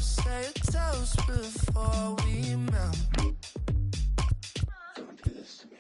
say a toast before we melt. Don't do this to me.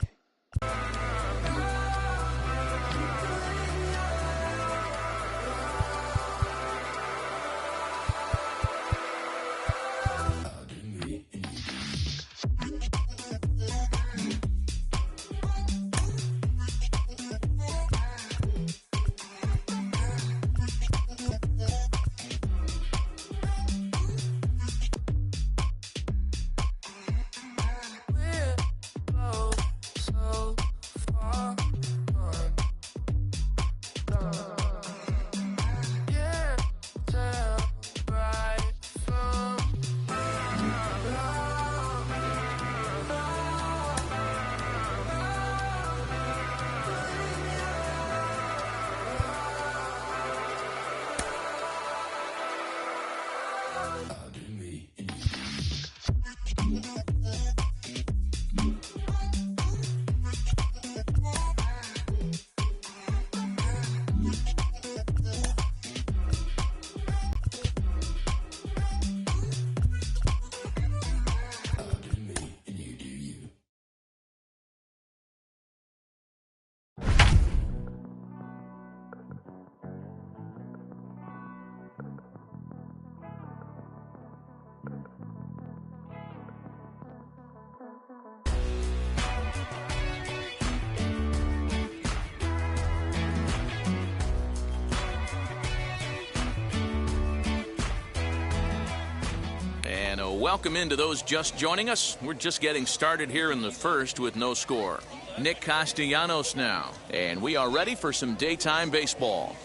Welcome into those just joining us. We're just getting started here in the first with no score. Nick Castellanos now, and we are ready for some daytime baseball.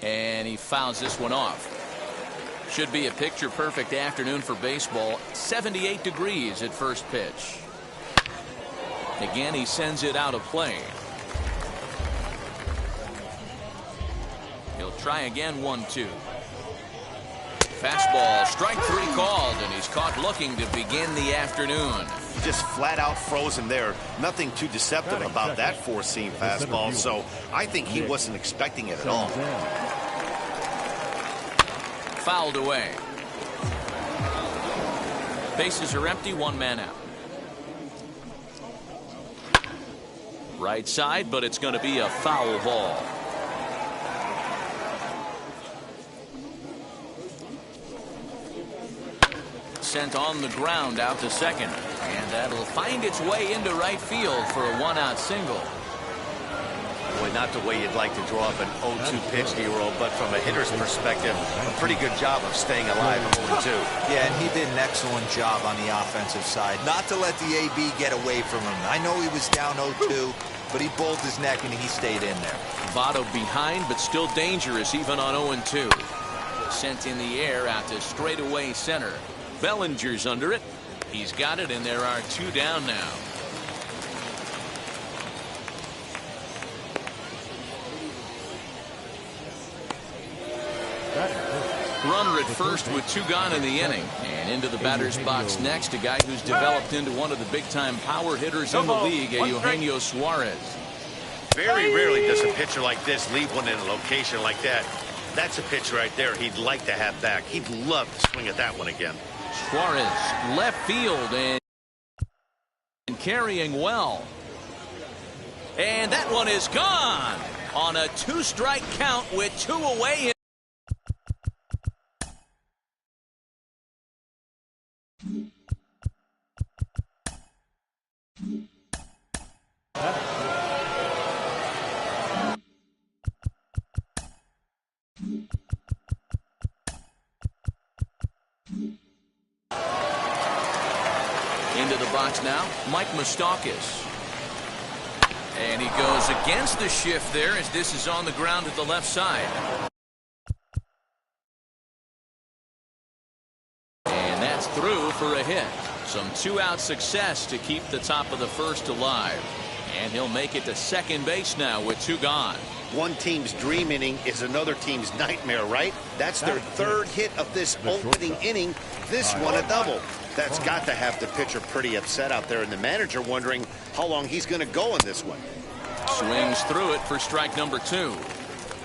And he fouls this one off. Should be a picture-perfect afternoon for baseball. 78 degrees at first pitch. Again, he sends it out of play. He'll try again, 1-2. Fastball, strike three called, and he's caught looking to begin the afternoon. Just flat out frozen there. Nothing too deceptive about that four-seam fastball, so I think he wasn't expecting it at all. Fouled away. Bases are empty, one man out. Right side, but it's going to be a foul ball. Sent on the ground out to second, and that'll find its way into right field for a one-out single. Boy, not the way you'd like to draw up an 0-2 pitch, Hero, but from a hitter's perspective, a pretty good job of staying alive at 0-2. Yeah, and he did an excellent job on the offensive side. Not to let the AB get away from him. I know he was down 0-2, but he bowled his neck and he stayed in there. Votto behind, but still dangerous even on 0-2. Sent in the air out to straightaway center. Bellinger's under it. He's got it, and there are two down now. Runner at first with two gone in the inning. And into the batter's box next, a guy who's developed into one of the big-time power hitters in the league, Eugenio Suarez. Very rarely does a pitcher like this leave one in a location like that. That's a pitch right there he'd like to have back. He'd love to swing at that one again. Suarez left field and carrying well. And that one is gone on a two-strike count with two away. Into the box now, Mike Moustakas. And he goes against the shift there as this is on the ground at the left side. And that's through for a hit. Some two-out success to keep the top of the first alive. And he'll make it to second base now with two gone. One team's dream inning is another team's nightmare, right? That's their third hit of this opening inning. This one a double. That's got to have the pitcher pretty upset out there, and the manager wondering how long he's going to go in this one. Swings through it for strike number two.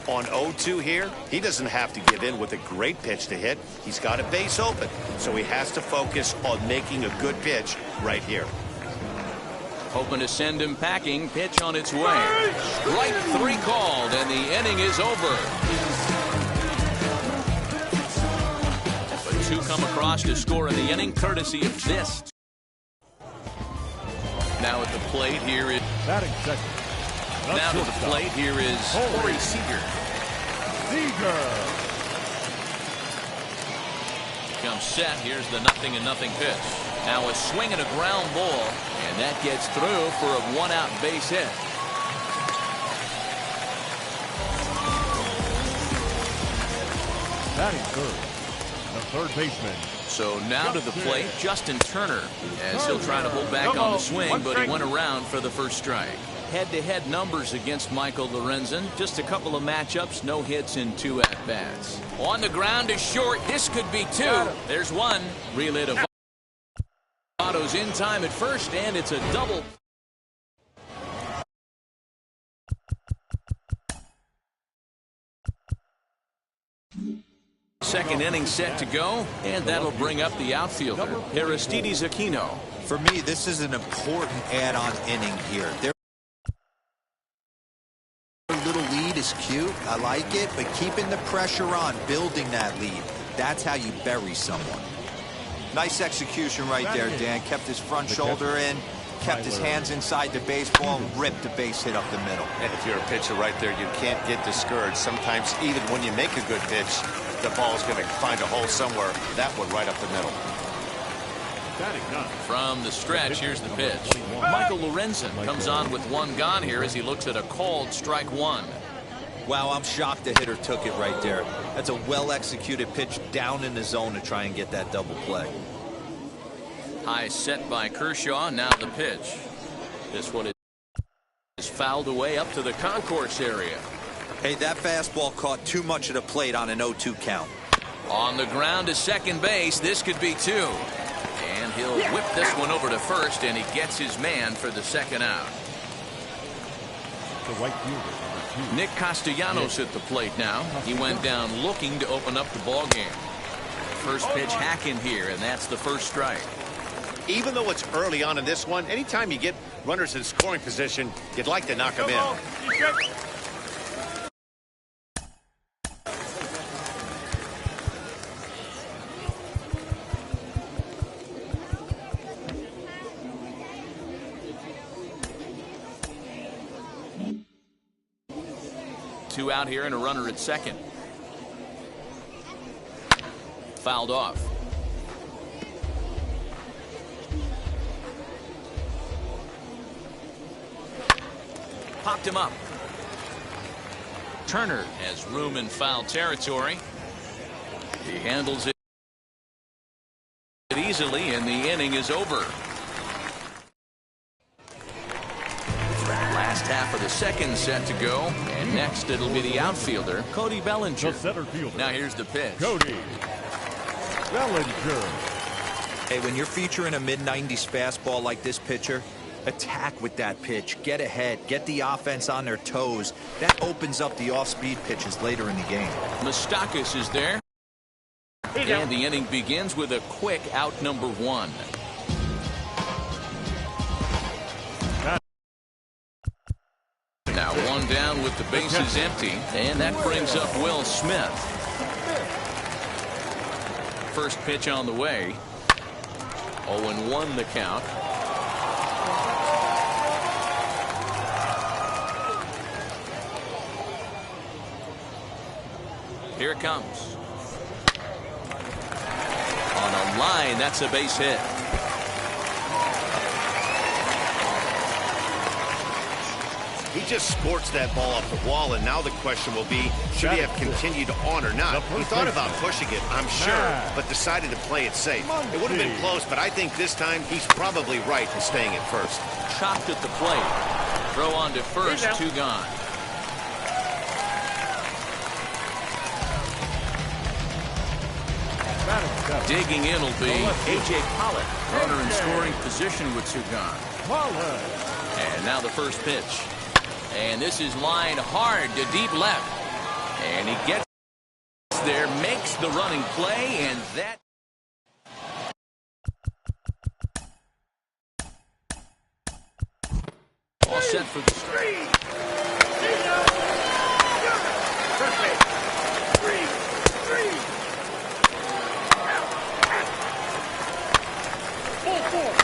On 0-2 here, he doesn't have to give in with a great pitch to hit. He's got a base open, so he has to focus on making a good pitch right here. Hoping to send him packing. Pitch on its way. Strike 3 called, and the inning is over. But 2 come across to score in the inning, courtesy of this. Now at the plate here is. Batting second. Now to the plate here is Corey Seager. Comes set. Here's the 0-0 pitch. Now a swing and a ground ball, and that gets through for a 1-out base hit. Batting third, the third baseman. So now to the plate, Justin Turner, as he'll try to hold back on the swing, but he went around for the first strike. Head-to-head numbers against Michael Lorenzen. Just a couple of matchups, no hits in 2 at-bats. On the ground is short. This could be 2. There's 1. Reel it. Otto's in time at first, and it's a double. Second inning set to go, and that'll bring up the outfielder, Aristides Aquino. For me, this is an important add-on inning here. Their little lead is cute. I like it, but keeping the pressure on, building that lead, that's how you bury someone. Nice execution right there, Dan. Kept his front shoulder in, kept his hands inside the baseball, and ripped the base hit up the middle. And if you're a pitcher right there, you can't get discouraged. Sometimes even when you make a good pitch, the ball's going to find a hole somewhere. That one right up the middle. From the stretch, here's the pitch. Michael Lorenzen comes on with 1 gone here as he looks at a called strike 1. Wow, I'm shocked the hitter took it right there. That's a well-executed pitch down in the zone to try and get that double play. High set by Kershaw. Now the pitch. This one is fouled away up to the concourse area. Hey, that fastball caught too much of the plate on an 0-2 count. On the ground to second base. This could be 2. And he'll whip this one over to first, and he gets his man for the second out. The right fielder, Nick Castellanos at the plate now. He went down looking to open up the ball game. First pitch hacking here, and that's the first strike. Even though it's early on in this one, anytime you get runners in scoring position, you'd like to knock them in. 2 out here and a runner at second. Fouled off. Popped him up. Turner has room in foul territory. He handles it easily, and the inning is over. Last half of the second set to go, and next it'll be the outfielder, Cody Bellinger. the center fielder. Now here's the pitch. Cody Bellinger. Hey, when you're featuring a mid-90s fastball like this pitcher, attack with that pitch. Get ahead. Get the offense on their toes. That opens up the off-speed pitches later in the game. Moustakas is there. And the inning begins with a quick out number 1. Now 1 down with the bases empty, and that brings up Will Smith. First pitch on the way. 0-1 the count. Here it comes. On a line, that's a base hit. He just scorched that ball off the wall, and now the question will be, should he have continued on or not? He thought about pushing it, I'm sure, but decided to play it safe. It would have been close, but I think this time he's probably right in staying at first. Chopped at the plate. Throw on to first, 2 gone. Digging in will be A.J. Pollock. Runner in scoring position with 2 gone. And now the first pitch. And this is lined hard to deep left. And he gets there, makes the running play, and that. All set for the strike.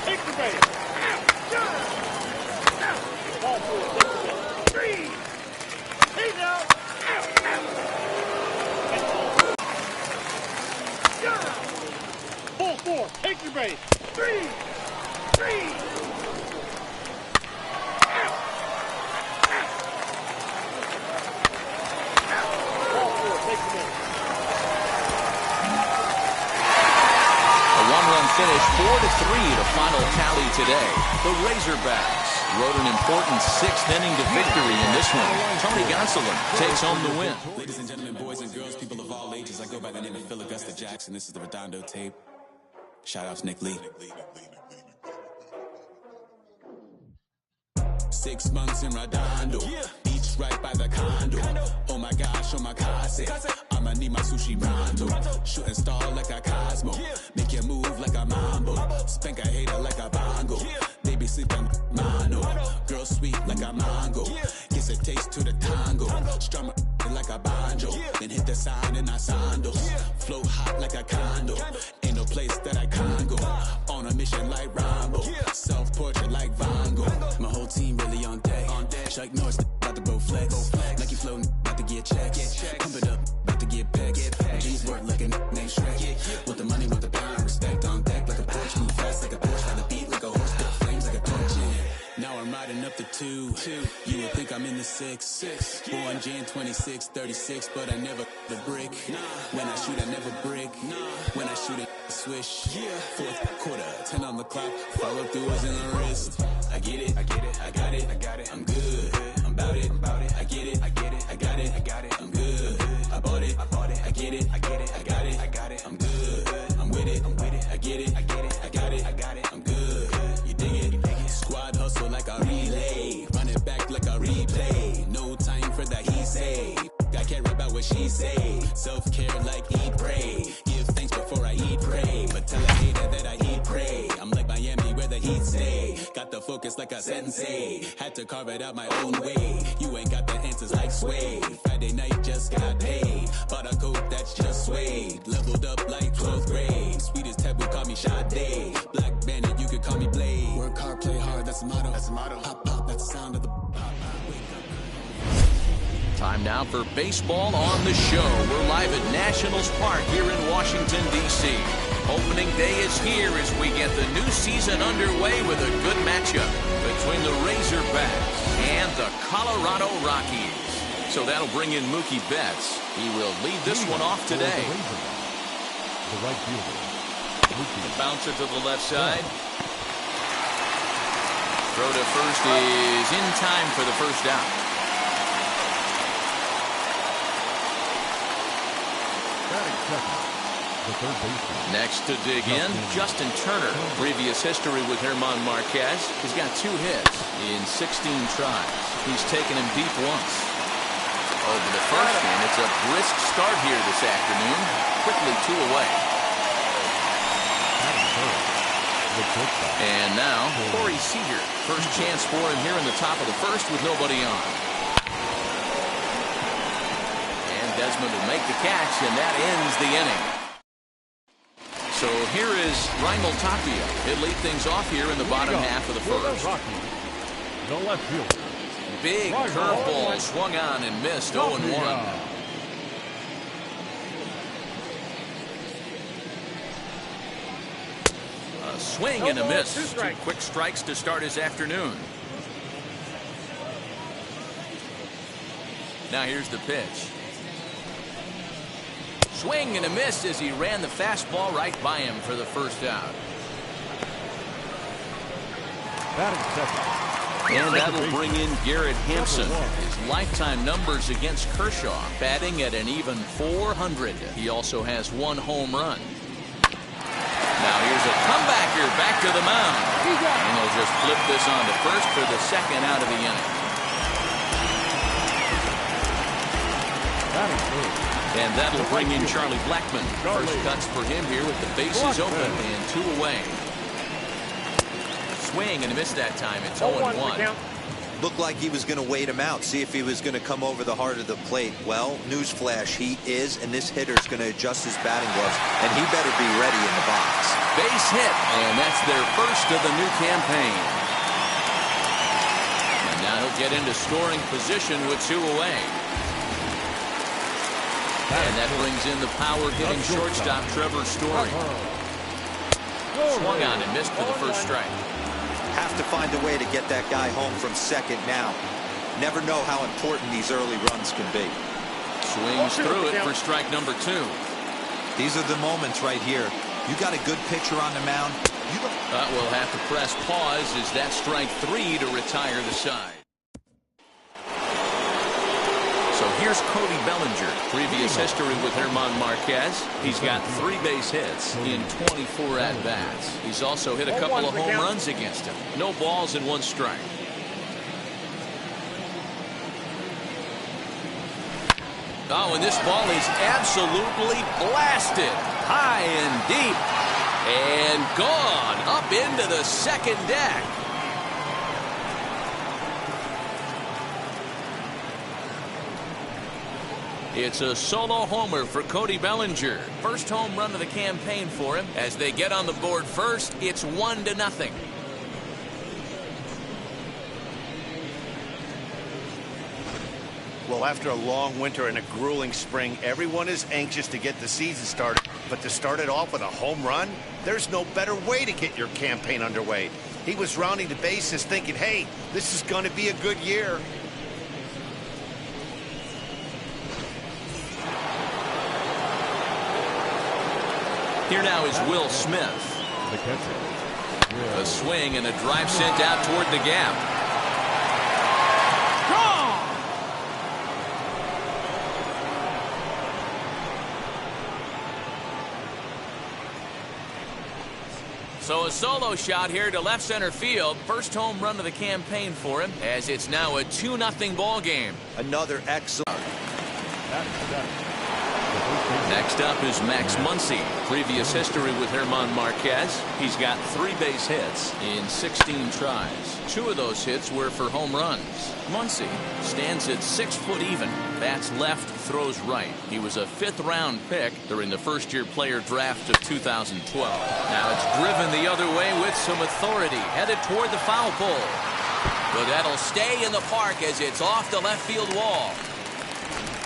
Take the base. Ball 4, take the base. 3. He's out. Ball 4, take your base. 3. Ball 4, take the base. Finish 4-3 to final tally today. The Razorbacks rode an important 6th inning to victory in this one. Tony Gonsolin takes home the win. Ladies and gentlemen, boys and girls, people of all ages, I go by the name of Phil Augusta Jackson. This is the Redondo tape. Shout out to Nick Lee. 6 months in Redondo, beach right by the condo. Oh my gosh, oh my casa. I'ma need my sushi rondo. Shooting star like a Cosmo. Make you move like a mambo. Spank a hater like a bongo. They be sleeping mano. Girl sweet like a mango. Gives a taste to the tango. Strum like a banjo. Then hit the sign in our sandals. Flow hot like a condo. Ain't no place that I can't go. On a mission like Rambo. Self-portrait like Van Gogh. My whole team really on deck. Chuck Norris about to go flex. Nike floating about to get checks. Pump it up about to get pegs. G's work like a name Shrek. With the money, with the power, respect on deck like a Porsche. Move fast like a Porsche. Got the beat like a horse. Got flames like a torch. Now I'm riding up the 2. You would think I'm in the 6. Born Jan 26, 36, but I never the brick. When I shoot, I never brick. When I shoot, I swish. 4th quarter, 10 on the clock. Follow through is in the wrist. I get it, I got it, I'm good, I'm about it, I get it, I got it, I'm good, I bought it, I get it, I got it, I'm good, I'm with it, I get it, I got it, I'm good, you dig it, squad hustle like a relay, run it back like a replay, no time for that he say, I care about what she say, self-care like eat, pray, give thanks before I eat, pray, but tell a hater that I eat, pray, I'm like Miami where the heat stay, got the focus like a sensei, had to carve it out my own way, you ain't got the answers like Sway, Friday night just got paid, bought a coat that's just suede, leveled up like 12th grade, sweetest taboo call me Sade, Black Bandit you could call me Blade, work hard play hard that's the motto, pop pop that's the sound of the pop. Time now for baseball on the show. We're live at Nationals Park here in Washington, D.C. Opening day is here as we get the new season underway with a good matchup between the Razorbacks and the Colorado Rockies. So that'll bring in Mookie Betts. He will lead this one off today. The right fielder. Bouncer to the left side. Throw to first is in time for the first out. The third baseman. Next to dig in, Justin Turner. Previous history with German Marquez. He's got 2 hits in 16 tries. He's taken him deep once. Over the first, and it's a brisk start here this afternoon. Quickly 2 away. And now, Corey Seager. First chance for him here in the top of the first with nobody on. Desmond will make the catch, and that ends the inning. So here is Raimel Tapia. He'll lead things off here in the bottom half of the first. The left fielder. Big curveball swung on and missed. 0-1. A swing and a miss. 2 quick strikes to start his afternoon. Now here's the pitch. Swing and a miss as he ran the fastball right by him for the first out. And that'll bring in Garrett Hampson. His lifetime numbers against Kershaw, batting at an even .400. He also has 1 home run. Now here's a comebacker back to the mound. And he'll just flip this on to first for the second out of the inning. And that'll bring in Charlie Blackmon. First cuts for him here with the bases open and 2 away. Swing and a miss that time. It's 0-1. Looked like he was going to wait him out, see if he was going to come over the heart of the plate. Well, newsflash, he is, and this hitter's going to adjust his batting gloves, and he better be ready in the box. Base hit, and that's their first of the new campaign. And now he'll get into scoring position with 2 away. And that brings in the power-hitting shortstop Trevor Story. Swung on and missed for the first strike. Have to find a way to get that guy home from second now. Never know how important these early runs can be. Swings through it for strike number 2. These are the moments right here. You got a good pitcher on the mound. We'll have to press pause as that strike 3 to retire the side. So here's Cody Bellinger. Previous history with German Marquez. He's got 3 base hits in 24 at-bats. He's also hit a couple of home runs against him. No balls and 1 strike. Oh, and this ball is absolutely blasted. High and deep. And gone up into the second deck. It's a solo homer for Cody Bellinger. First home run of the campaign for him. As they get on the board first, it's 1-0. Well, after a long winter and a grueling spring, everyone is anxious to get the season started. But to start it off with a home run, there's no better way to get your campaign underway. He was rounding the bases thinking, hey, this is going to be a good year. Here now is Will Smith. The catcher. A swing and a drive sent out toward the gap. So a solo shot here to left center field. First home run of the campaign for him, as it's now a 2-0 ball game. Another excellent. Next up is Max Muncy. Previous history with German Marquez. He's got 3 base hits in 16 tries. 2 of those hits were for home runs. Muncy stands at 6 foot even. Bats left, throws right. He was a 5th-round pick during the first-year player draft of 2012. Now it's driven the other way with some authority. Headed toward the foul pole. But that'll stay in the park as it's off the left field wall.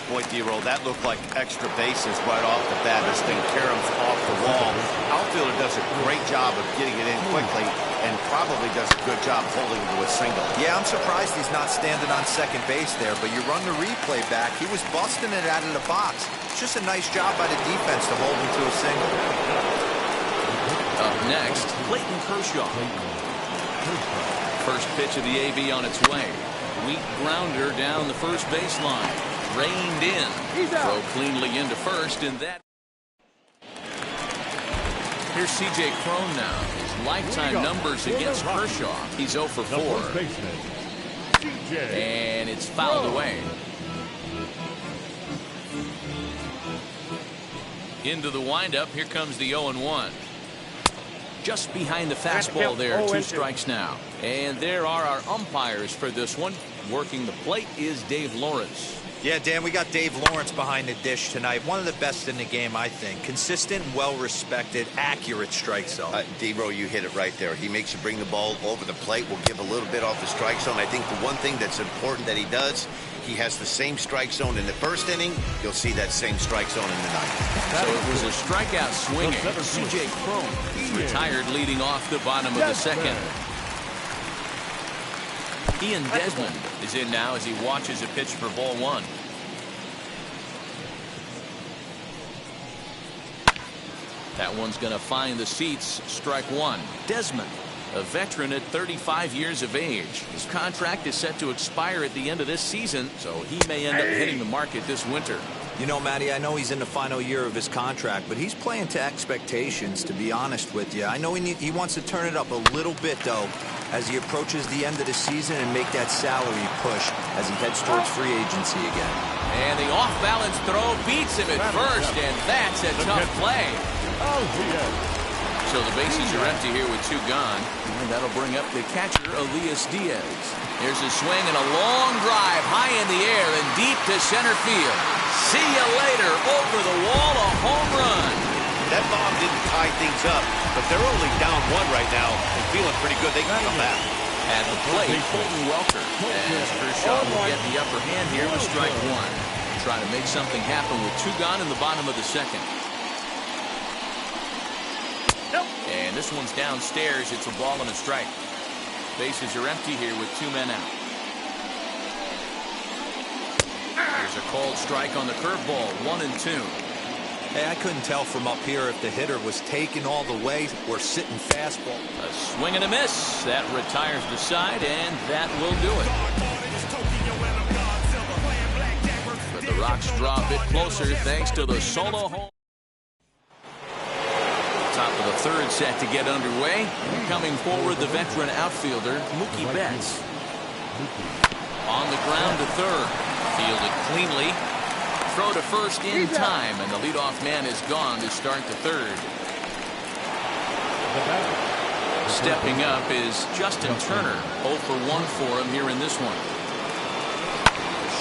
Boy, D-Roll, that looked like extra bases right off the bat. This thing caroms off the wall. Outfielder does a great job of getting it in quickly and probably does a good job holding it to a single. Yeah, I'm surprised he's not standing on second base there, but you run the replay back. He was busting it out of the box. It's just a nice job by the defense to hold him to a single. Up next, Clayton Kershaw. First pitch of the AB on its way. Weak grounder down the first baseline. Reined in. Throw cleanly into first, and that. Here's C.J. Cron now. His lifetime numbers against Kershaw. He's 0 for 4. And it's fouled away. Into the windup. Here comes the 0-1. Just behind the fastball there. 2 strikes now. And there are our umpires for this one. Working the plate is Dave Lawrence. Yeah, Dan, we got Dave Lawrence behind the dish tonight. One of the best in the game, I think. Consistent, well-respected, accurate strike zone. D-Roll, you hit it right there. He makes you bring the ball over the plate. We'll give a little bit off the strike zone. I think the one thing that's important that he does, he has the same strike zone in the first inning. You'll see that same strike zone in the ninth. So it was a strikeout swinging. C.J. Cron retired leading off the bottom of the second. Ian Desmond is in now as he watches a pitch for ball 1. That one's going to find the seats. Strike 1. Desmond, a veteran at 35 years of age. His contract is set to expire at the end of this season, so he may end up hitting the market this winter. You know, Matty, I know he's in the final year of his contract, but he's playing to expectations, to be honest with you. I know he wants to turn it up a little bit, though, as he approaches the end of the season and make that salary push as he heads towards free agency again. And the off-balance throw beats him at first, and that's a tough play. Oh, yes. So the bases are empty here with 2 gone. And that'll bring up the catcher, Elias Diaz. Here's a swing and a long drive high in the air and deep to center field. See you later. Over the wall, a home run. That bomb didn't tie things up, but they're only down 1 right now and feeling pretty good. They can come back. At the plate, Colton Welker. As Kershaw will get the upper hand here with strike 1. Try to make something happen with 2 gone in the bottom of the second. And this one's downstairs. It's a ball and a strike. Bases are empty here with 2 men out. There's a called strike on the curveball. 1-2. Hey, I couldn't tell from up here if the hitter was taking all the way or sitting fastball. A swing and a miss. That retires the side, and that will do it. But the Rocks draw a bit closer thanks to the solo home. Top of the 3rd set to get underway. Coming forward, the veteran outfielder, Mookie Betts. On the ground to 3rd. Fielded cleanly. Throw to first in time, and the leadoff man is gone to start the 3rd. Stepping up is Justin Turner. 0 for 1 for him here in this one.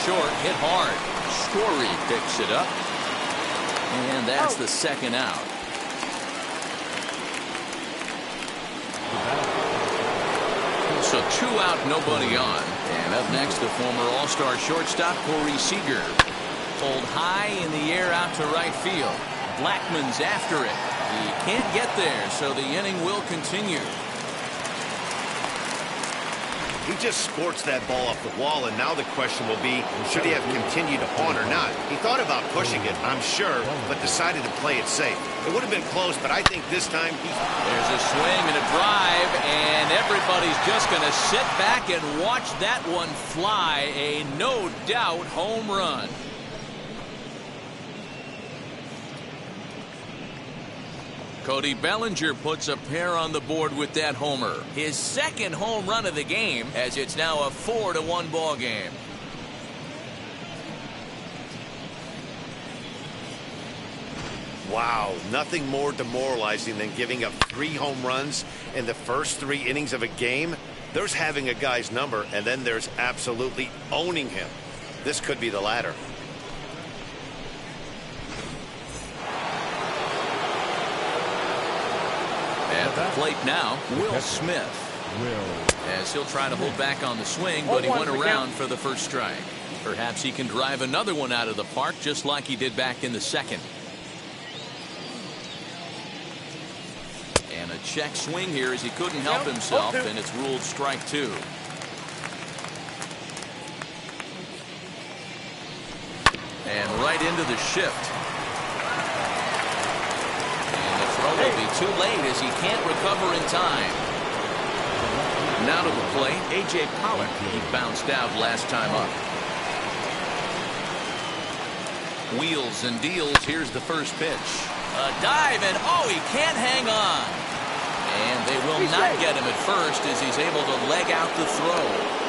Short, hit hard. Story picks it up. And that's the 2nd out. So 2 out, nobody on. And up next, the former All-Star shortstop, Corey Seager. Pulled high in the air out to right field. Blackmon's after it. He can't get there, so the inning will continue. He just sports that ball off the wall, and now the question will be, should he have continued on or not? He thought about pushing it, I'm sure, but decided to play it safe. It would have been close, but I think this time There's a swing and a drive, and everybody's just going to sit back and watch that one fly. A no-doubt home run. Cody Bellinger puts a pair on the board with that homer. His 2nd home run of the game, as it's now a 4-1 ball game. wow, nothing more demoralizing than giving up 3 home runs in the first 3 innings of a game. There's having a guy's number, and then there's absolutely owning him. This could be the latter. At the plate now, Will Smith. As he'll try to hold back on the swing, but he went around for the first strike. Perhaps he can drive another one out of the park just like he did back in the second. And a check swing here as he couldn't help himself, and it's ruled strike 2. And right into the shift. Will be too late as he can't recover in time. Now to the plate, A.J. Pollock. He bounced out last time up. Wheels and deals. Here's the first pitch. A dive, and oh, he can't hang on. And they will not get him at first as he's able to leg out the throw.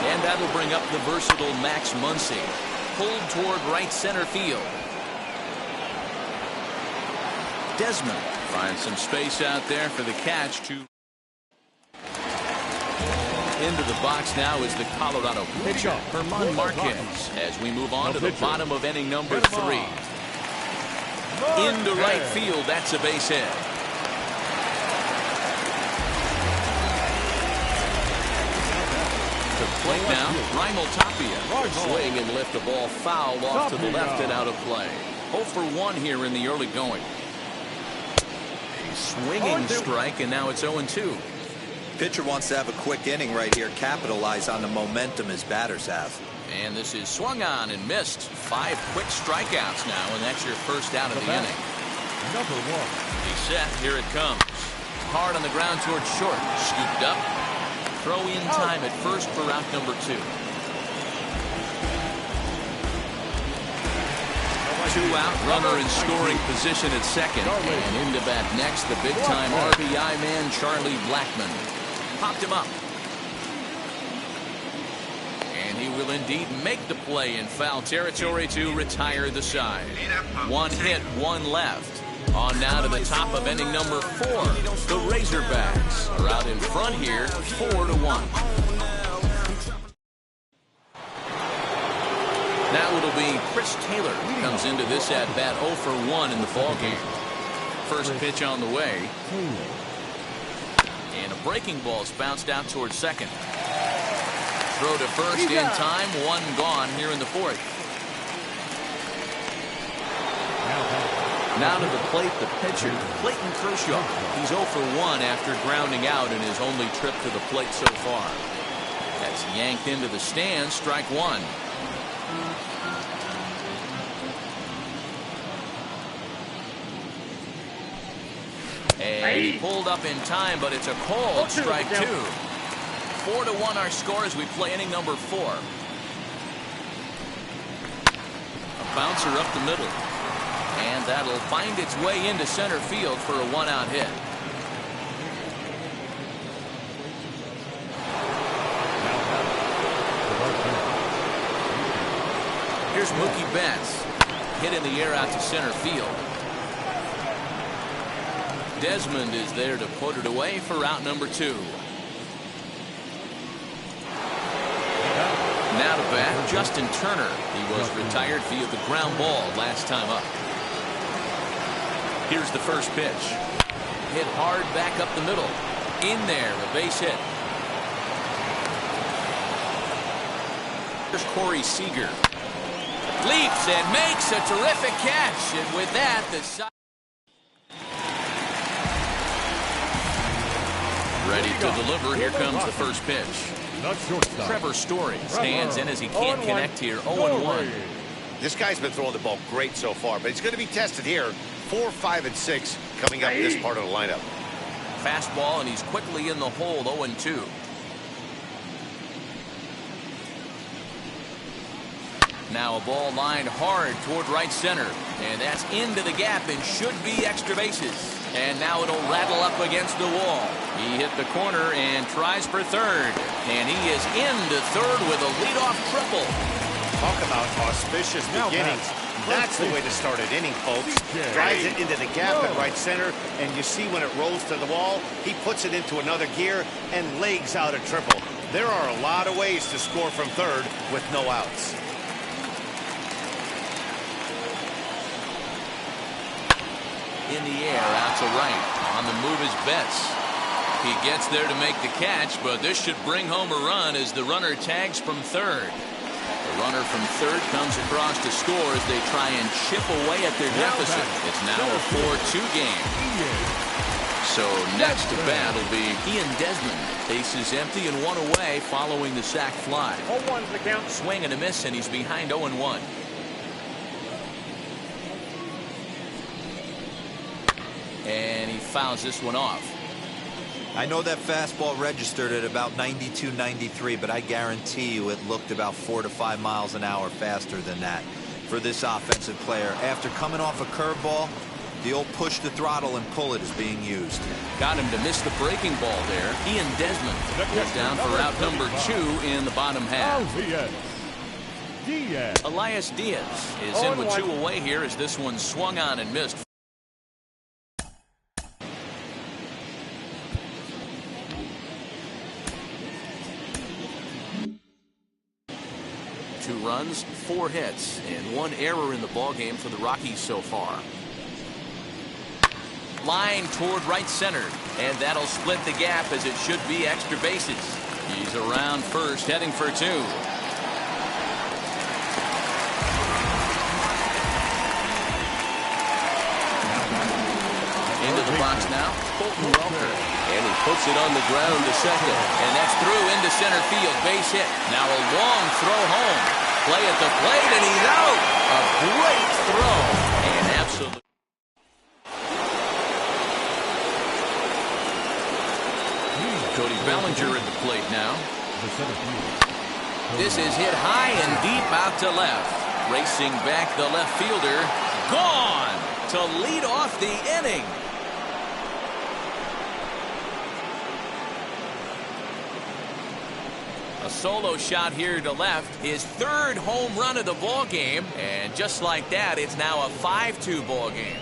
And that'll bring up the versatile Max Muncy. Pulled toward right center field. Desmond finds some space out there for the catch to. Into the box now is the Colorado pitcher, Herman Marquez, as we move on to the bottom of inning number 3. Into right field, that's a base hit. Plate now, Raimel Tapia. Swing and lift the ball foul off to the left and out of play. 0 for 1 here in the early going. A swinging strike, and now it's 0-2. Pitcher wants to have a quick inning right here, capitalize on the momentum his batters have. And this is swung on and missed. 5 quick strikeouts now, and that's your first out of the inning. Number 1. He's set. Here it comes. Hard on the ground towards short. Scooped up. Throw in time at first for out number 2. 2 out, runner in scoring position at second. And into bat next, the big-time RBI man, Charlie Blackmon. Popped him up. And he will indeed make the play in foul territory to retire the side. 1 hit, 1 left. On now to the top of inning number 4. The Razorbacks are out in front here, 4-1. Now it'll be Chris Taylor who comes into this at bat 0 for 1 in the ballgame. First pitch on the way. And a breaking ball's bounced out towards second. Throw to first in time, 1 gone here in the 4th. Now to the plate, the pitcher, Clayton Kershaw. He's 0 for 1 after grounding out in his only trip to the plate so far. That's yanked into the stands, strike 1. And he pulled up in time, but it's a cold strike 2. 4-1 our score as we play inning number 4. A bouncer up the middle. And that'll find its way into center field for a 1-out hit. Here's Mookie Betts. Hit in the air out to center field. Desmond is there to put it away for out number 2. Now to bat, Justin Turner. He was retired via the ground ball last time up. Here's the first pitch. Hit hard back up the middle. In there, a base hit. Here's Corey Seager. Leaps and makes a terrific catch. And with that, the side. Ready to deliver. Here comes the first pitch. Trevor Story stands in as he can't connect here. 0-1. This guy's been throwing the ball great so far, but he's going to be tested here. 4, 5, and 6 coming up in this part of the lineup. Fastball, and he's quickly in the hole. 0-2. Now a ball lined hard toward right center, and that's into the gap and should be extra bases. And now it'll rattle up against the wall. He hit the corner and tries for third, and he is into third with a leadoff triple. Talk about auspicious beginnings. That's the way to start an inning, folks. Drives it into the gap at right center, and you see when it rolls to the wall, he puts it into another gear and legs out a triple. There are a lot of ways to score from third with no outs. In the air, out to right. On the move is Betts. He gets there to make the catch, but this should bring home a run as the runner tags from third. The runner from third comes across to score as they try and chip away at their deficit. It's now a 4-2 game. So next to bat will be Ian Desmond. Bases empty and 1 away following the sac fly. 0-1's the count. Swing and a miss, and he's behind 0-1. And he fouls this one off. I know that fastball registered at about 92, 93, but I guarantee you it looked about 4 to 5 miles an hour faster than that for this offensive player. After coming off a curveball, the old push the throttle and pull it is being used. Got him to miss the breaking ball there. Ian Desmond is down for out number 2 in the bottom half. Elias Diaz is in with 2 away here as this one swung on and missed. Two runs, 4 hits, and 1 error in the ballgame for the Rockies so far. Line toward right center, and that'll split the gap as it should be extra bases. He's around first, heading for 2. Into the box now, Colton Welker. And he puts it on the ground to second. And that's through into center field. Base hit. Now a long throw home. Play at the plate, and he's out. A great throw. And absolutely. Cody Bellinger at the plate now. This is hit high and deep out to left. Racing back the left fielder, gone to lead off the inning. A solo shot here to left, his third home run of the ball game, and just like that, it's now a 5-2 ball game.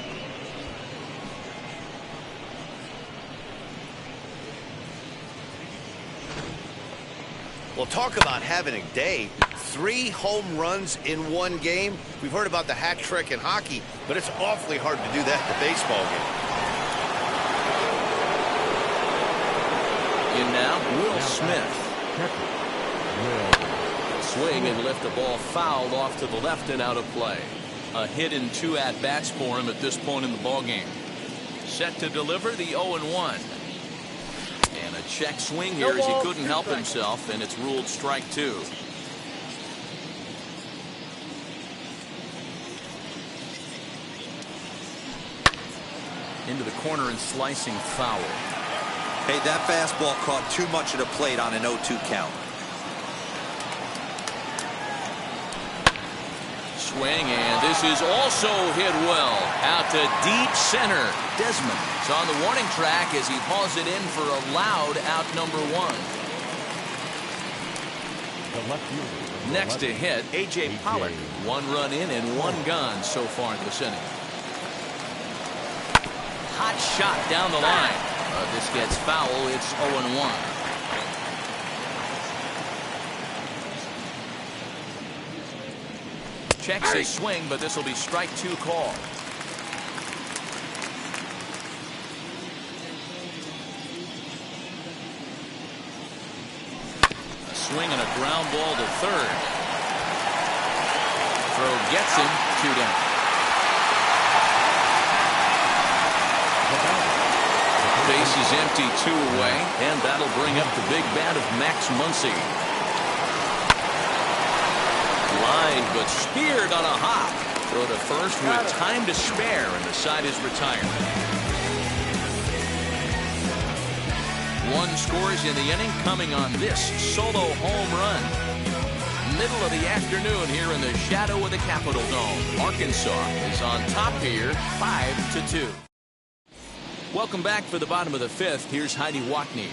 Well, talk about having a day. 3 home runs in one game. We've heard about the hat trick in hockey, but it's awfully hard to do that in a baseball game. In now, Will Smith. Swing and lift the ball fouled off to the left and out of play. A hit in 2 at-bats for him at this point in the ball game. Set to deliver the 0-1. And a check swing here as he couldn't help himself, and it's ruled strike 2. Into the corner and slicing foul. Hey, that fastball caught too much of the plate on an 0-2 count. Swing, and this is also hit well. Out to deep center. Desmond is on the warning track as he hauls it in for a loud out number 1. Next to hit, A.J. Pollock. 1 run in and 1 gone so far this inning. Hot shot down the line. This gets foul. It's 0-1. Checks his swing, but this will be strike 2 call. A swing and a ground ball to third. Throw gets him, 2 down. Base is empty, 2 away, and that'll bring up the big bat of Max Muncy. Line, but speared on a hop. Throw to first with time to spare, and the side is retired. 1 scores in the inning, coming on this solo home run. Middle of the afternoon here in the shadow of the Capitol Dome. Arkansas is on top here, 5-2. Welcome back for the bottom of the 5th. Here's Heidi Watney.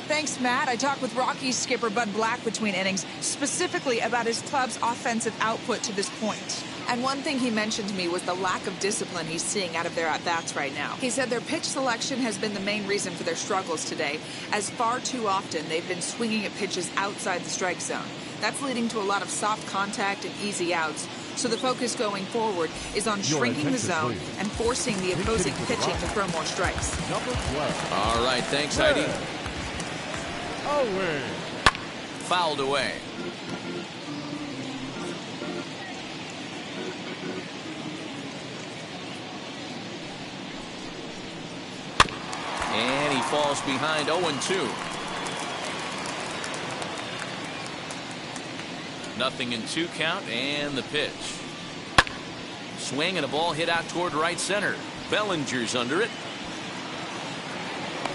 Thanks, Matt. I talked with Rockies skipper Bud Black between innings, specifically about his club's offensive output to this point. And one thing he mentioned to me was the lack of discipline he's seeing out of their at-bats right now. He said their pitch selection has been the main reason for their struggles today, as far too often they've been swinging at pitches outside the strike zone. That's leading to a lot of soft contact and easy outs. So the focus going forward is on shrinking the zone and forcing the opposing pitching to throw more strikes. All right, thanks, Heidi. Fouled away. And he falls behind 0-2. Nothing in 2 count, and the pitch. Swing and a ball hit out toward right center. Bellinger's under it.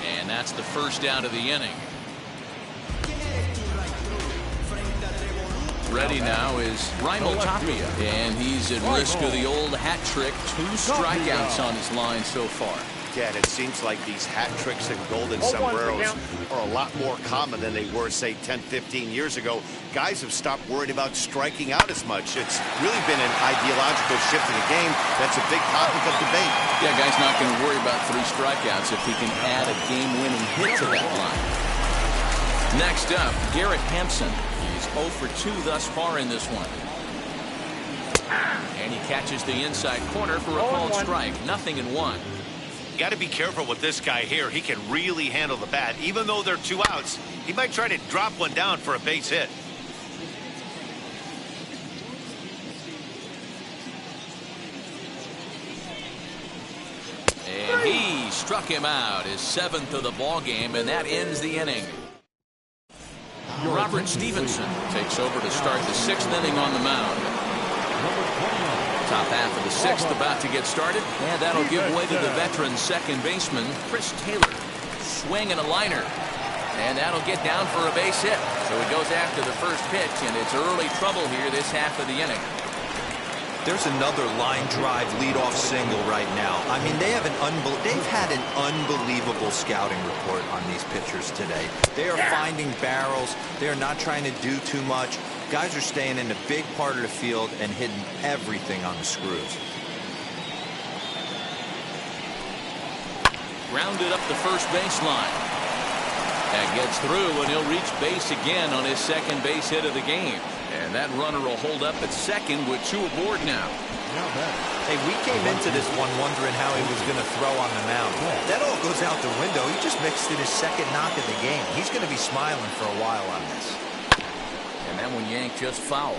And that's the first out of the inning. Ready now is Raimel Tapia, and he's at risk of the old hat trick. 2 strikeouts on his line so far. Yeah, it seems like these hat tricks and golden sombreros are a lot more common than they were, say, 10, 15 years ago. Guys have stopped worried about striking out as much. It's really been an ideological shift in the game. That's a big topic of debate. Yeah, guy's not going to worry about 3 strikeouts if he can add a game-winning hit to that line. Next up, Garrett Hampson. He's 0 for 2 thus far in this one. And he catches the inside corner for a called strike. Nothing in 1. You got to be careful with this guy here. He can really handle the bat. Even though they're 2 outs, he might try to drop one down for a base hit. And he struck him out, his 7th of the ball game, and that ends the inning. Robert Stevenson takes over to start the 6th inning on the mound. Top half of the 6th about to get started, and that'll give way to the veteran second baseman, Chris Taylor. Swing and a liner, and that'll get down for a base hit. So he goes after the first pitch, and it's early trouble here this half of the inning. There's another line drive leadoff single right now. I mean, they've had an unbelievable scouting report on these pitchers today. They are finding barrels. They are not trying to do too much. Guys are staying in the big part of the field and hitting everything on the screws. Grounded up the first baseline. That gets through, and he'll reach base again on his second base hit of the game. And that runner will hold up at second with 2 aboard now. Hey, we came into this one wondering how he was going to throw on the mound. That all goes out the window. He just mixed in his second knock of the game. He's going to be smiling for a while on this. And that one yanked just foul.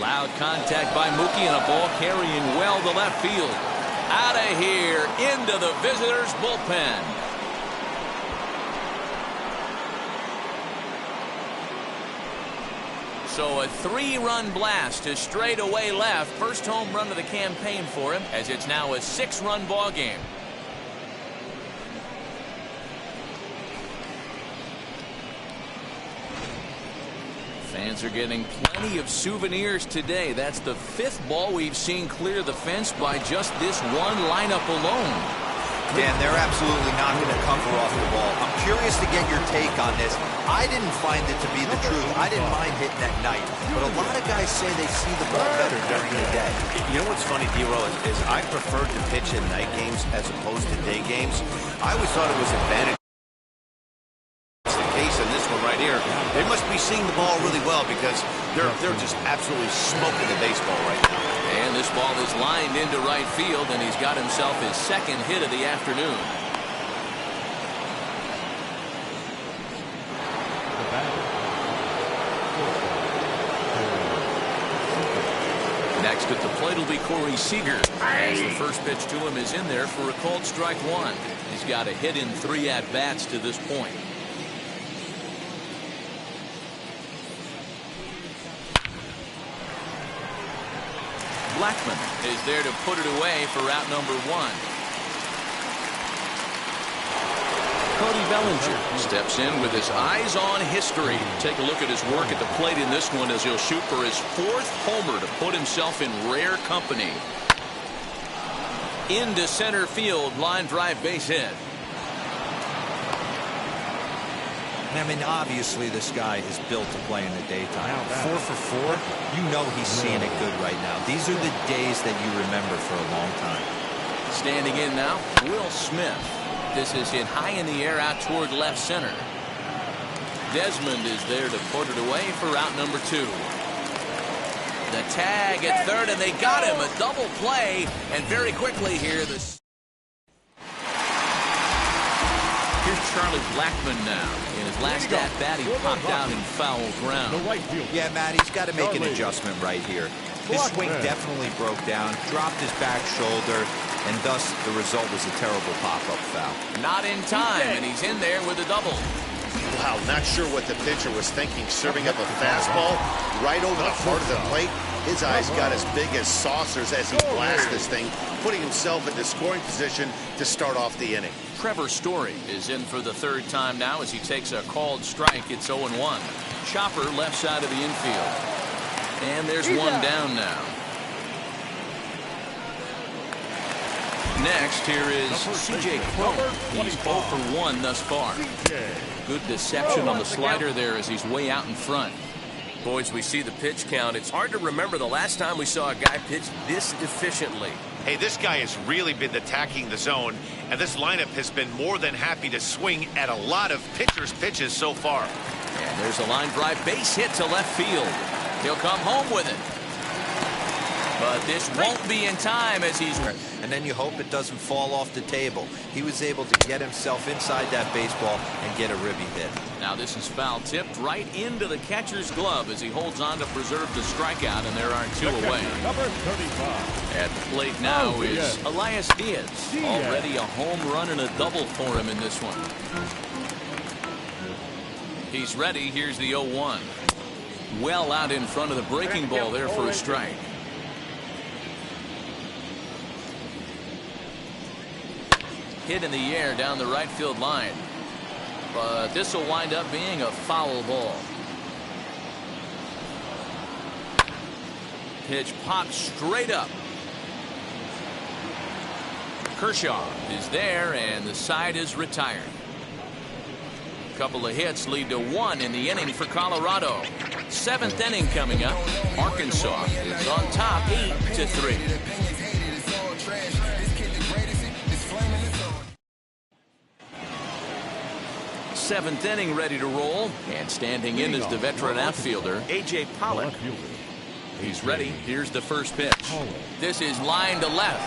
Loud contact by Mookie, and a ball carrying well to left field. Out of here, into the visitors' bullpen. So a 3-run blast to straightaway left. First home run of the campaign for him, as it's now a 6-run ball game. Fans are getting plenty of souvenirs today. That's the 5th ball we've seen clear the fence by just this one lineup alone. Dan, they're absolutely not going to cover off the ball. I'm curious to get your take on this. I didn't find it to be the truth. I didn't mind hitting at night. But a lot of guys say they see the ball better during the day. You know what's funny, D-Roll, is I preferred to pitch in night games as opposed to day games. I always thought it was advantage. In this one right here, they must be seeing the ball really well because they're just absolutely smoking the baseball right now. And this ball is lined into right field, and he's got himself his second hit of the afternoon. Next at the plate will be Corey Seager, as the first pitch to him is in there for a called strike 1. He's got a hit in 3 at-bats to this point. Blackman is there to put it away for out number 1. Cody Bellinger steps in with his eyes on history. Take a look at his work at the plate in this one as he'll shoot for his 4th homer to put himself in rare company. Into center field, line drive base hit. I mean, obviously this guy is built to play in the daytime. 4 for 4, you know he's seeing it good right now. These are the days that you remember for a long time. Standing in now, Will Smith. This is hit high in the air out toward left center. Desmond is there to put it away for out number 2. The tag at third, and they got him. A double play, and very quickly here, here's Charlie Blackman now. In his last at-bat, he popped out in foul ground. Yeah, Matt, he's got to make an adjustment right here. His swing definitely broke down, dropped his back shoulder, and thus the result was a terrible pop-up foul. Not in time, and he's in there with a double. Wow, not sure what the pitcher was thinking, serving up a fastball right over the heart of the plate. His eyes got as big as saucers as he blasted this thing, putting himself into scoring position to start off the inning. Trevor Story is in for the 3rd time now as he takes a called strike. It's 0-1. Chopper left side of the infield. And there's one down now. Next, here is C.J. Cron. He's 0 for 1 thus far. Good deception on the slider there as he's way out in front. Boys, we see the pitch count. It's hard to remember the last time we saw a guy pitch this efficiently. Hey, this guy has really been attacking the zone, and this lineup has been more than happy to swing at a lot of pitchers' pitches so far. And there's a line drive base hit to left field. He'll come home with it. But this won't be in time as he's... And then you hope it doesn't fall off the table. He was able to get himself inside that baseball and get a ribby hit. Now this is foul tipped right into the catcher's glove as he holds on to preserve the strikeout, and there are 2 away. Number 35. At the plate now is Elias Diaz. Already a home run and a double for him in this one. He's ready. Here's the 0-1. Well out in front of the breaking ball there for a strike. hit in the air down the right field line. But this will wind up being a foul ball. Pitch popped straight up. Kershaw is there, and the side is retired. A couple of hits lead to 1 in the inning for Colorado. 7th inning coming up. Arkansas is on top 8-3. 7th inning ready to roll, and standing in is the veteran outfielder A.J. Pollock. He's ready. Here's the first pitch. This is line to left.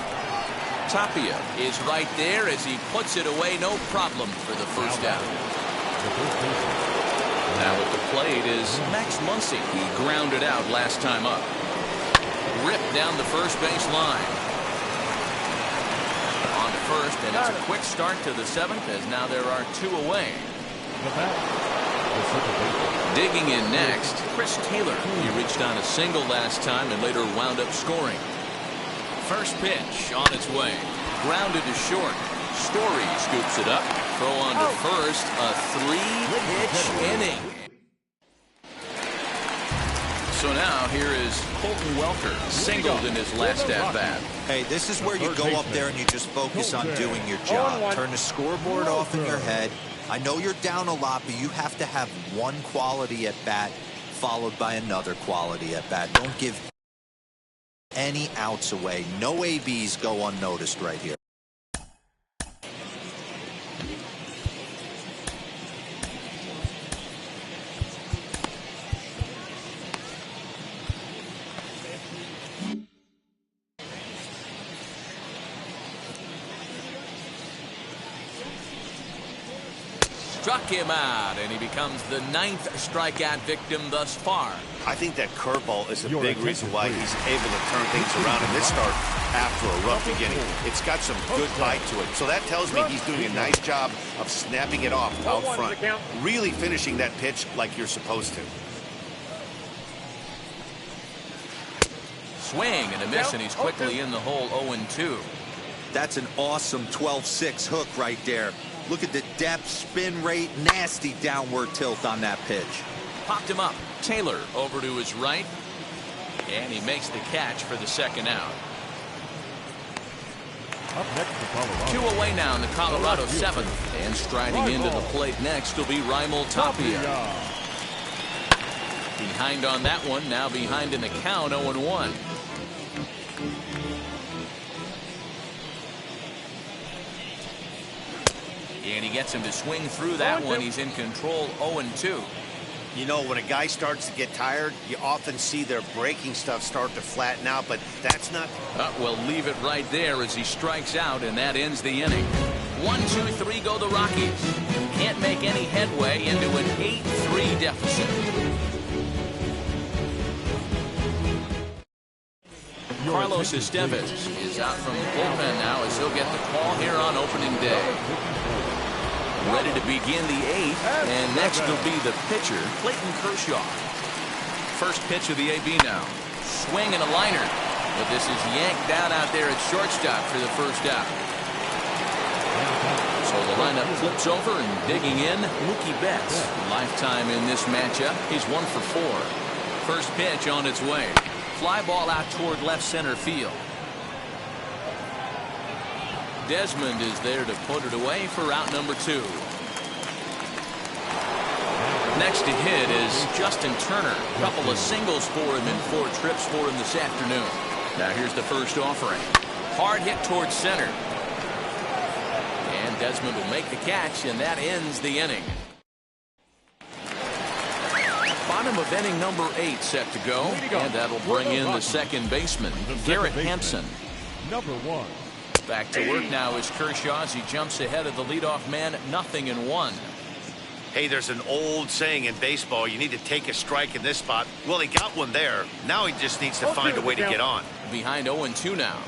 Tapia is right there as he puts it away, no problem for the first out. Now at the plate is Max Muncy. He grounded out last time up. Ripped down the first base line. On to first, and it's a quick start to the 7th as now there are 2 away. Digging in next, Chris Taylor. He reached on a single last time and later wound up scoring. First pitch on its way. Grounded to short. Story scoops it up. Throw on to first. A 3-pitch inning. So now here is Colton Welker, singled in his last at-bat. Hey, this is where you go up there and you just focus on doing your job. Turn the scoreboard off in your head. I know you're down a lot, but you have to have one quality at bat followed by another quality at bat. Don't give any outs away. No ABs go unnoticed right here. Struck him out, and he becomes the 9th strikeout victim thus far. I think that curveball is a big reason why he's able to turn things around in this start after a rough beginning. It's got some good bite to it. So that tells me he's doing a nice job of snapping it off out front. Really finishing that pitch like you're supposed to. Swing and a miss, and he's quickly in the hole 0-2. That's an awesome 12-6 hook right there. Look at the depth, spin rate, nasty downward tilt on that pitch. Popped him up. Taylor over to his right. And he makes the catch for the second out. Up next to Colorado. 2 away now in the Colorado 7th. And striding into the plate next will be Raimel Tapia. Behind on that one. Now behind in the count 0-1. And he gets him to swing through that one. He's in control 0-2. You know, when a guy starts to get tired, you often see their breaking stuff start to flatten out, but that's not... We'll leave it right there as he strikes out, and that ends the inning. 1-2-3 go the Rockies. Can't make any headway into an 8-3 deficit. Carlos Estevez is out from the bullpen now as he'll get the call here on opening day. Ready to begin the 8th, and next will be the pitcher, Clayton Kershaw. First pitch of the AB now. Swing and a liner, but this is yanked down out there at shortstop for the first out. So the lineup flips over, and digging in, Mookie Betts. Lifetime in this matchup, he's 1 for 4. First pitch on its way. Fly ball out toward left center field. Desmond is there to put it away for out number 2. Next to hit is Justin Turner. A couple of singles for him and 4 trips for him this afternoon. Now here's the first offering. Hard hit towards center. And Desmond will make the catch, and that ends the inning. Bottom of inning number 8 set to go, and that'll bring in the second baseman, Garrett Hampson. Number 1. Back to work now is Kershaw as he jumps ahead of the leadoff man, 0-1. Hey, there's an old saying in baseball, you need to take a strike in this spot. Well, he got one there. Now he just needs to find a way to get on. Behind 0-2 now.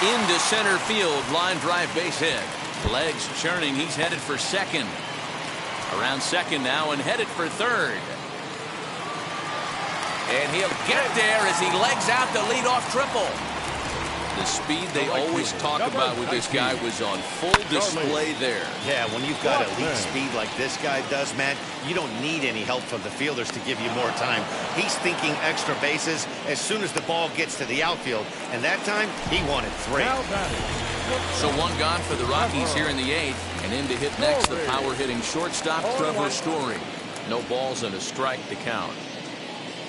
Into center field, line drive base hit. Legs churning, he's headed for second. Around second now and headed for third. And he'll get there as he legs out the leadoff triple. The speed they always talk about with this guy was on full display there. Yeah, when you've got elite speed like this guy does, Matt, you don't need any help from the fielders to give you more time. He's thinking extra bases as soon as the ball ggets to the outfield, and that time he wanted 3. So 1 gone for the Rockies here in the 8th, and in to hit next the power-hitting shortstop Trevor Story. No balls and a strike to count.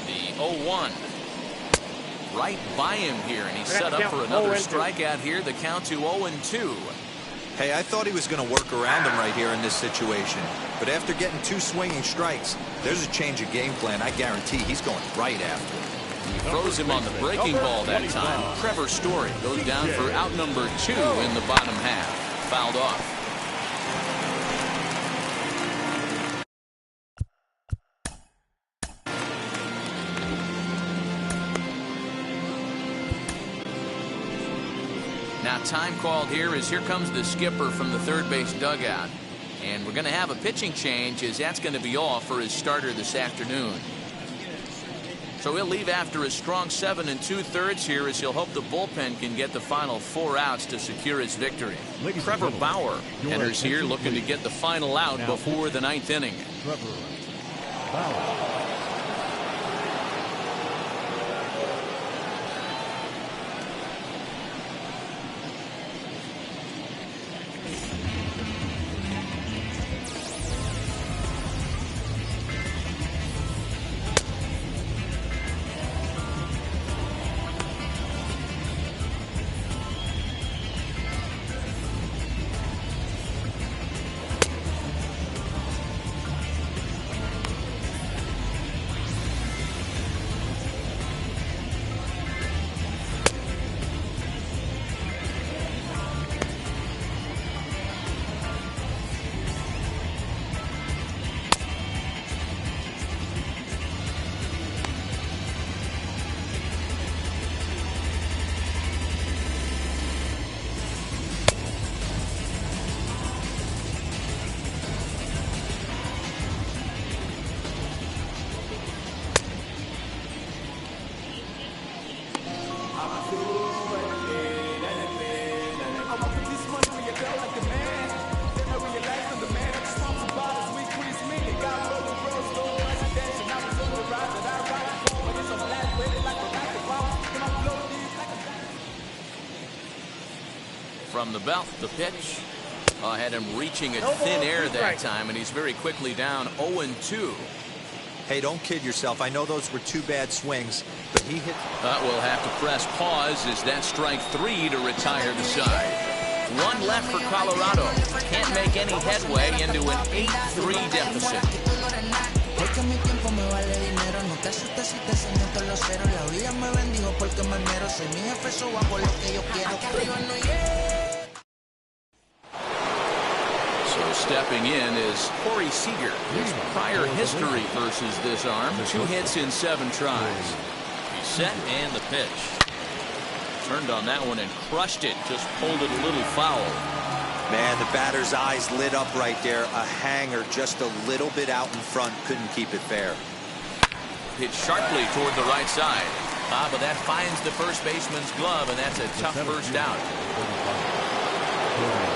The 0-1. Right by him here, and he's set up for another strikeout here. The count to 0-2. Hey, I thought he was going to work around him right here in this situation. But after getting 2 swinging strikes, there's a change of game plan. I guarantee he's going right after him. He throws him on the breaking ball that time. Trevor Story goes down for out number 2 in the bottom half. Fouled off. Now time called here as here comes the skipper from the third base dugout. And we're going to have a pitching change as that's going to be all for his starter this afternoon. So he'll leave after a strong 7 2/3 here as he'll hope the bullpen can get the final 4 outs to secure his victory. Trevor Bauer enters here looking to get the final out before the 9th inning. Trevor Bauer. From the belt, the pitch. Had him reaching at thin air that time, and he's very quickly down 0-2. Hey, don't kid yourself. I know those were 2 bad swings, but he hit. We'll have to press pause as that strike 3 to retire the side. 1 left for Colorado. Can't make any headway into an 8-3 deficit. So stepping in is Corey Seager. His prior history versus this arm. 2 hits in 7 tries. He's set and the pitch. Turned on that one and crushed it. Just pulled it a little foul. Man, the batter's eyes lit up right there. A hanger just a little bit out in front. Couldn't keep it fair. Hit sharply toward the right side. But that finds the first baseman's glove, and that's a tough first out.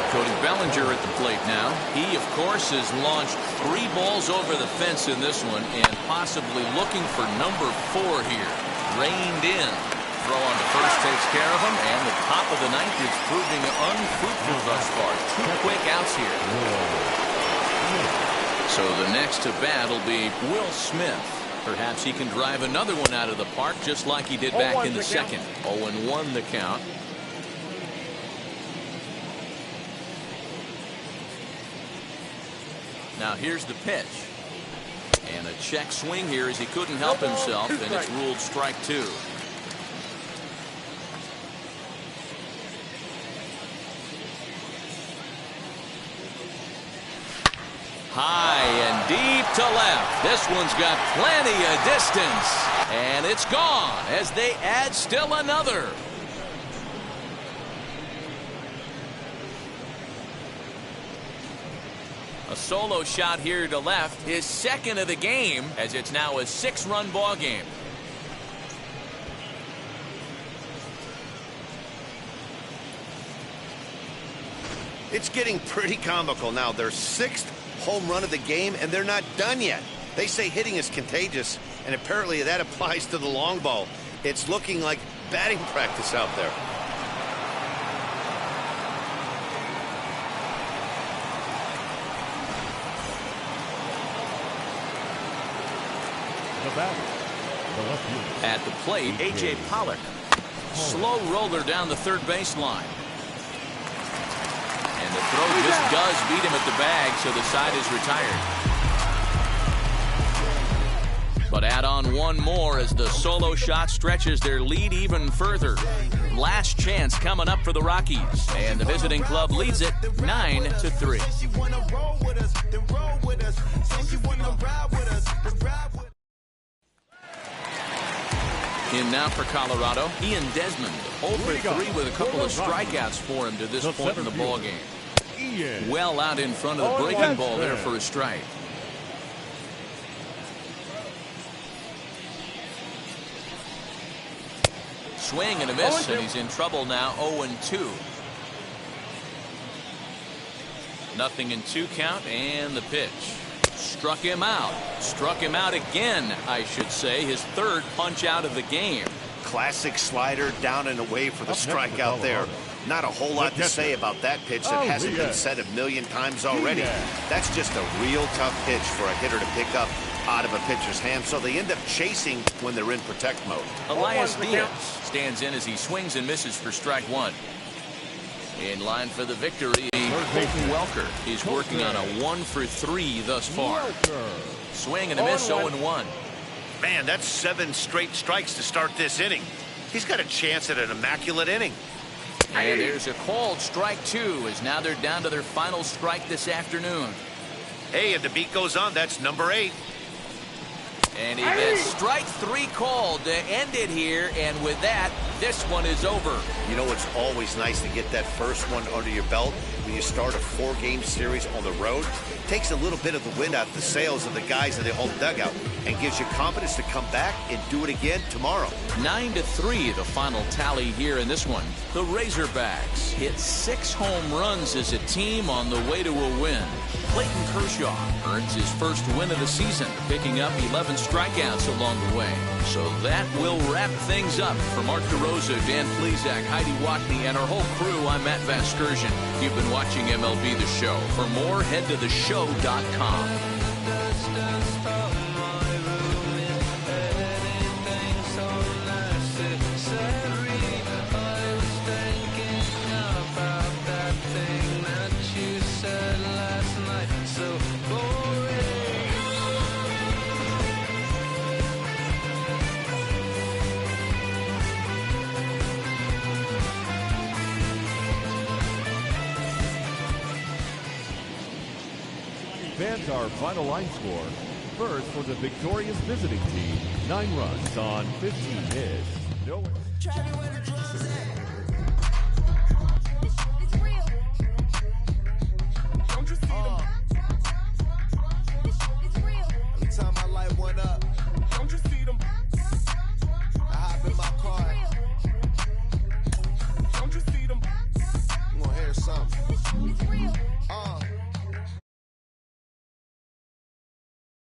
Cody Bellinger at the plate now. He, of course, has launched 3 balls over the fence in this one and possibly looking for number 4 here. Reined in. Throw on the first takes care of him, and the top of the 9th is proving unfruitful thus far. 2 quick outs here. So the next to bat will be Will Smith. Perhaps he can drive another one out of the park just like he did back in the second. 0-1 the count. Now here's the pitch. And a check swing here as he couldn't help himself, and it's ruled strike 2. High and deep to left. This one's got plenty of distance. And it's gone as they add still another. A solo shot here to left, his second of the game, as it's now a 6-run ball game. It's getting pretty comical now. Their 6th home run of the game, and they're not done yet. They say hitting is contagious, and apparently that applies to the long ball. It's looking like batting practice out there. The batter, the left fielder. At the plate, A.J. Pollock. Slow roller down the third baseline. And the throw just does beat him at the bag, so the side is retired. But add on one more as the solo shot stretches their lead even further. Last chance coming up for the Rockies. And the visiting club leads it 9-3. In now for Colorado, Ian Desmond, 0 for 3 with a couple of strikeouts for him to this point in the ballgame. Well out in front of the breaking ball there for a strike. Swing and a miss, and he's in trouble now, 0-2. 0-2 count, and the pitch. Struck him out. Struck him out again, I should say. His 3rd punch out of the game. Classic slider down and away for the strikeout there. Not a whole lot to say about that pitch that hasn't been said a million times already. That's just a real tough pitch for a hitter to pick up out of a pitcher's hand, so they end up chasing when they're in protect mode. Elias Diaz stands in as he swings and misses for strike 1. In line for the victory, Colton Welker. He's working on a 1 for 3 thus far. Swing and a miss, 0-1. Man, that's 7 straight strikes to start this inning. He's got a chance at an immaculate inning. And there's a called strike 2, as now they're down to their final strike this afternoon. Hey, and the beat goes on. That's number 8. And he gets strike 3 called to end it here, and with that, this one is over. You know, it's always nice to get that first one under your belt when you start a 4-game series on the road. Takes a little bit of the wind out of the sails of the guys in the home dugout and gives you confidence to come back and do it again tomorrow. 9-3, the final tally here in this one. The Razorbacks hit 6 home runs as a team on the way to a win. Clayton Kershaw earns his first win of the season, picking up 11 strikeouts along the way. So that will wrap things up. For Mark DeRosa, Dan Plesac, Heidi Watney, and our whole crew, I'm Matt Vasgersian. You've been watching MLB The Show. For more, head to theshow.com. Fans, our final line score. First for the victorious visiting team, 9 runs on 15 hits. No.